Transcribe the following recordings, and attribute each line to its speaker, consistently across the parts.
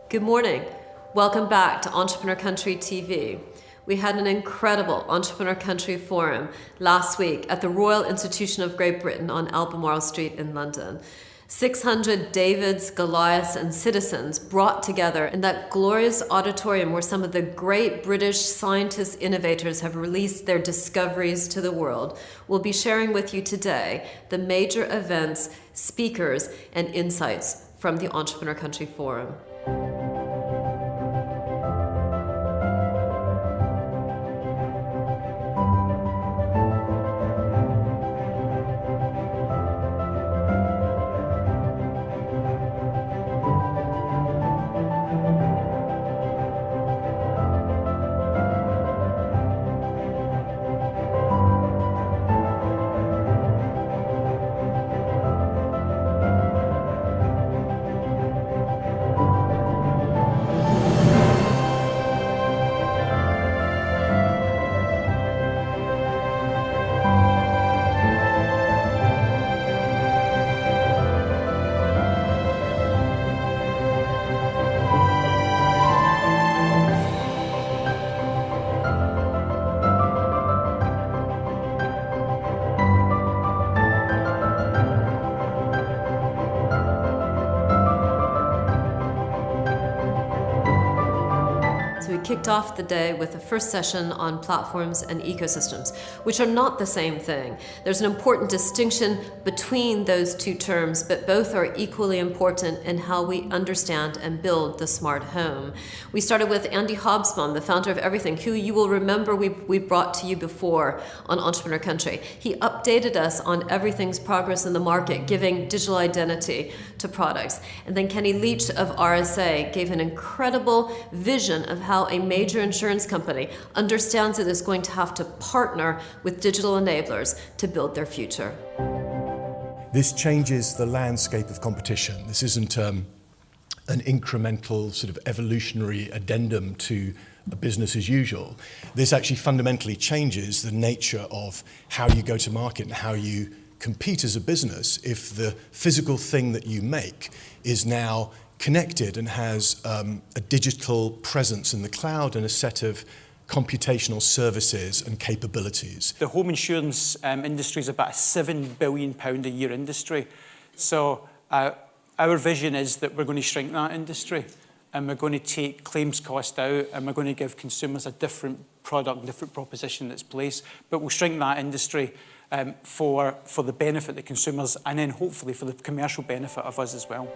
Speaker 1: Good morning. Welcome back to Entrepreneur Country TV. We had an incredible Entrepreneur Country forum last week at the Royal Institution of Great Britain on Albemarle Street in London. 600 Davids, Goliaths, and citizens brought together in that glorious auditorium where some of the great British scientists, innovators have released their discoveries to the world. We'll be sharing with you today the major events, speakers, and insights from the Entrepreneur Country Forum. We kicked off the day with the first session on platforms and ecosystems, which are not the same thing. There's an important distinction between those two terms, but both are equally important in how we understand and build the smart home. We started with Andy Hobsbawm, the founder of Everything, who you will remember we've brought to you before on Entrepreneur Country. He updated us on Everything's progress in the market, giving digital identity to products. And then Kenny Leach of RSA gave an incredible vision of how a major insurance company understands it is going to have to partner with digital enablers to build their future.
Speaker 2: This changes the landscape of competition. This isn't an incremental sort of evolutionary addendum to a business as usual. This actually fundamentally changes the nature of how you go to market and how you compete as a business if the physical thing that you make is now connected and has a digital presence in the cloud and a set of computational services and capabilities.
Speaker 3: The home insurance industry is about a £7 billion a year industry. So our vision is that we're going to shrink that industry and we're going to take claims cost out and we're going to give consumers a different product, different proposition that's placed. But we'll shrink that industry for the benefit of the consumers and then hopefully for the commercial benefit of us as well.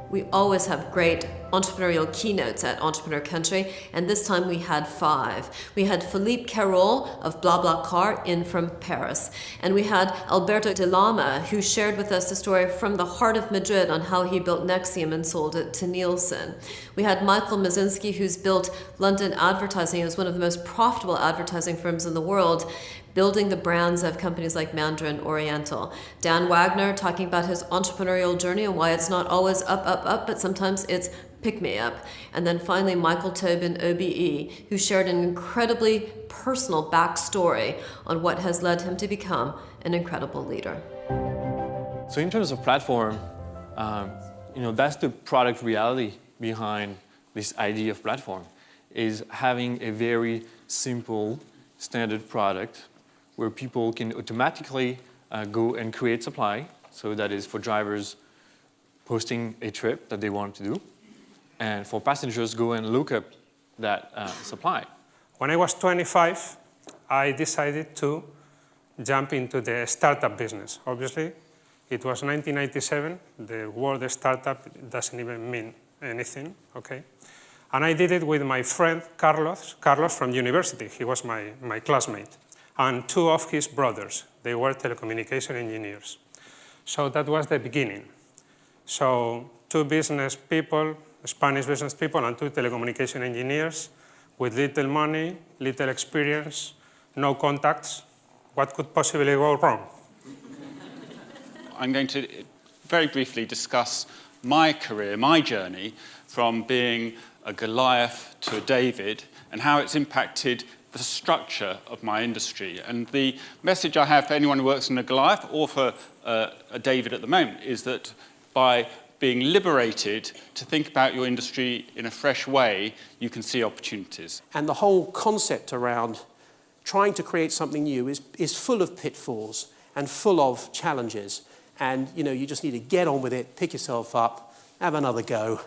Speaker 1: We always have great entrepreneurial keynotes at Entrepreneur Country, and this time we had 5. We had Philippe Carol of BlaBlaCar in from Paris, and we had Alberto de Lama, who shared with us a story from the heart of Madrid on how he built Nexium and sold it to Nielsen. We had Michael Mazinski, who's built London Advertising. It was one of the most profitable advertising firms in the world, building the brands of companies like Mandarin Oriental. Dan Wagner talking about his entrepreneurial journey and why it's not always up, up, up, but sometimes it's pick me up. And then finally, Michael Tobin, OBE, who shared an incredibly personal backstory on what has led him to become an incredible leader.
Speaker 4: So in terms of platform, that's the product reality behind this idea of platform, is having a very simple standard product where people can automatically go and create supply. So that is for drivers posting a trip that they want to do, and for passengers go and look up that supply.
Speaker 5: When I was 25, I decided to jump into the startup business. Obviously, it was 1997. The word startup doesn't even mean anything, okay? And I did it with my friend Carlos from university. He was my classmate. And 2 of his brothers. They were telecommunication engineers. So that was the beginning. So 2 business people, Spanish business people, and 2 telecommunication engineers with little money, little experience, no contacts. What could possibly go wrong?
Speaker 6: I'm going to very briefly discuss my career, my journey from being a Goliath to a David and how it's impacted the structure of my industry. And the message I have for anyone who works in a Goliath or for a David at the moment is that by being liberated to think about your industry in a fresh way, you can see opportunities.
Speaker 7: And the whole concept around trying to create something new is full of pitfalls and full of challenges. And you just need to get on with it, pick yourself up, have another go,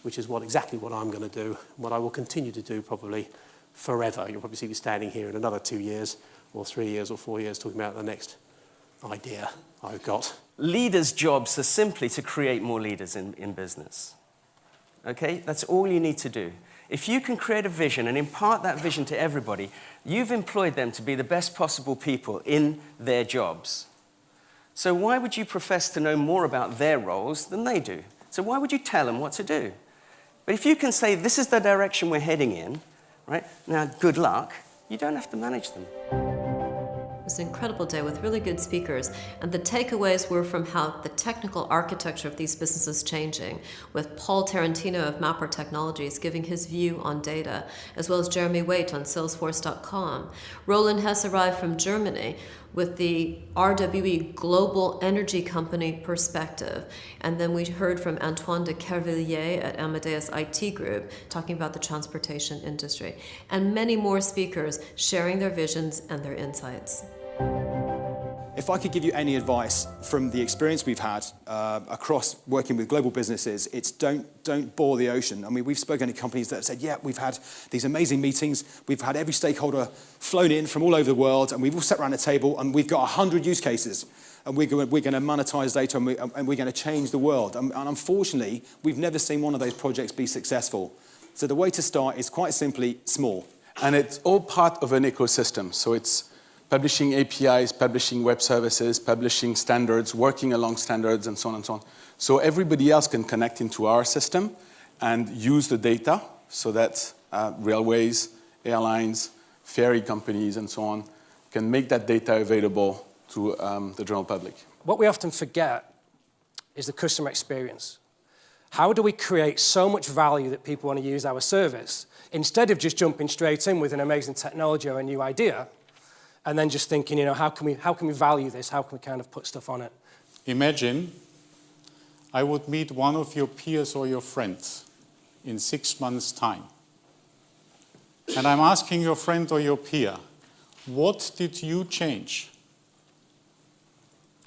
Speaker 7: which is exactly what I'm going to do, what I will continue to do probably forever. You'll probably see me standing here in another 2 years or 3 years or 4 years talking about the next idea I've got.
Speaker 8: Leaders' jobs are simply to create more leaders in business. Okay? That's all you need to do. If you can create a vision and impart that vision to everybody, you've employed them to be the best possible people in their jobs. So why would you profess to know more about their roles than they do? So why would you tell them what to do? But if you can say, this is the direction we're heading in, right? Now, good luck. You don't have to manage them.
Speaker 1: It was an incredible day with really good speakers, and the takeaways were from how the technical architecture of these businesses changing, with Paul Tarantino of Mapper Technologies giving his view on data, as well as Jeremy Waite on Salesforce.com. Roland Hess arrived from Germany with the RWE Global Energy Company perspective. And then we heard from Antoine de Kervilliers at Amadeus IT Group talking about the transportation industry, and many more speakers sharing their visions and their insights.
Speaker 9: If I could give you any advice from the experience we've had across working with global businesses, it's don't bore the ocean. I mean, we've spoken to companies that have said, yeah, we've had these amazing meetings, we've had every stakeholder flown in from all over the world, and we've all sat around a table, and we've got 100 use cases, and we're going to monetize data, and we're going to change the world. And unfortunately, we've never seen one of those projects be successful. So the way to start is quite simply small.
Speaker 10: And it's all part of an ecosystem. So it's publishing APIs, publishing web services, publishing standards, working along standards, and so on and so on. So everybody else can connect into our system and use the data so that railways, airlines, ferry companies, and so on can make that data available to the general public.
Speaker 11: What we often forget is the customer experience. How do we create so much value that people want to use our service, instead of just jumping straight in with an amazing technology or a new idea, and then just thinking, how can we value this? How can we kind of put stuff on it?
Speaker 12: Imagine I would meet one of your peers or your friends in 6 months' time. And I'm asking your friend or your peer, what did you change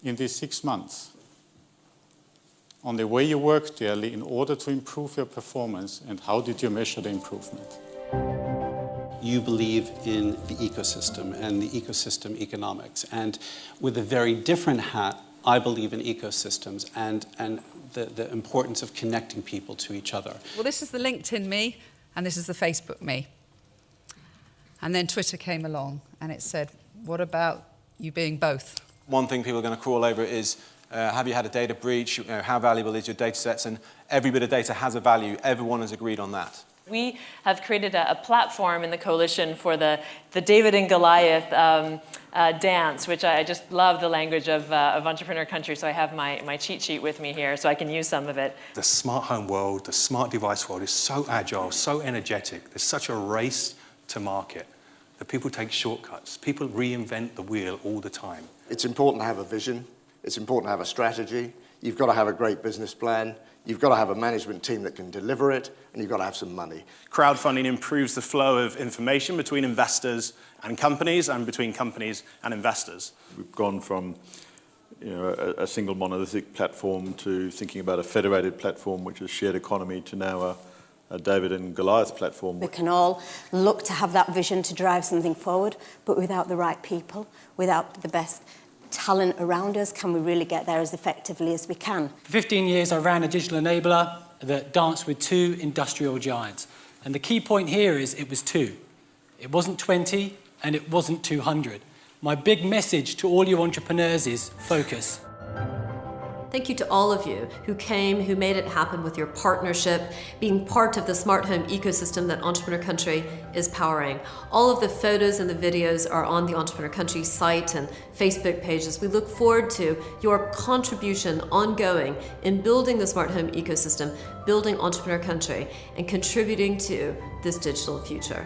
Speaker 12: in these 6 months on the way you work daily in order to improve your performance, and how did you measure the improvement?
Speaker 13: You believe in the ecosystem and the ecosystem economics. And with a very different hat, I believe in ecosystems and the importance of connecting people to each other.
Speaker 14: Well, this is the LinkedIn me, and this is the Facebook me. And then Twitter came along, and it said, what about you being both?
Speaker 15: One thing people are going to crawl over is, have you had a data breach? How valuable is your data sets? And every bit of data has a value. Everyone has agreed on that.
Speaker 16: We have created a platform in the coalition for the David and Goliath dance, which I just love the language of Entrepreneur Country, so I have my cheat sheet with me here so I can use some of it.
Speaker 17: The smart home world, the smart device world is so agile, so energetic. There's such a race to market that people take shortcuts. People reinvent the wheel all the time.
Speaker 18: It's important to have a vision. It's important to have a strategy. You've got to have a great business plan. You've got to have a management team that can deliver it, and you've got to have some money.
Speaker 19: Crowdfunding improves the flow of information between investors and companies, and between companies and investors.
Speaker 20: We've gone from a single monolithic platform to thinking about a federated platform, which is shared economy, to now a David and Goliath platform.
Speaker 21: We can all look to have that vision to drive something forward, but without the right people, without the best talent around us, can we really get there as effectively as we can?
Speaker 22: For 15 years, I ran a digital enabler that danced with 2 industrial giants. And the key point here is it was 2. It wasn't 20, and it wasn't 200. My big message to all you entrepreneurs is focus.
Speaker 1: Thank you to all of you who came, who made it happen with your partnership, being part of the smart home ecosystem that Entrepreneur Country is powering. All of the photos and the videos are on the Entrepreneur Country site and Facebook pages. We look forward to your contribution ongoing in building the smart home ecosystem, building Entrepreneur Country, and contributing to this digital future.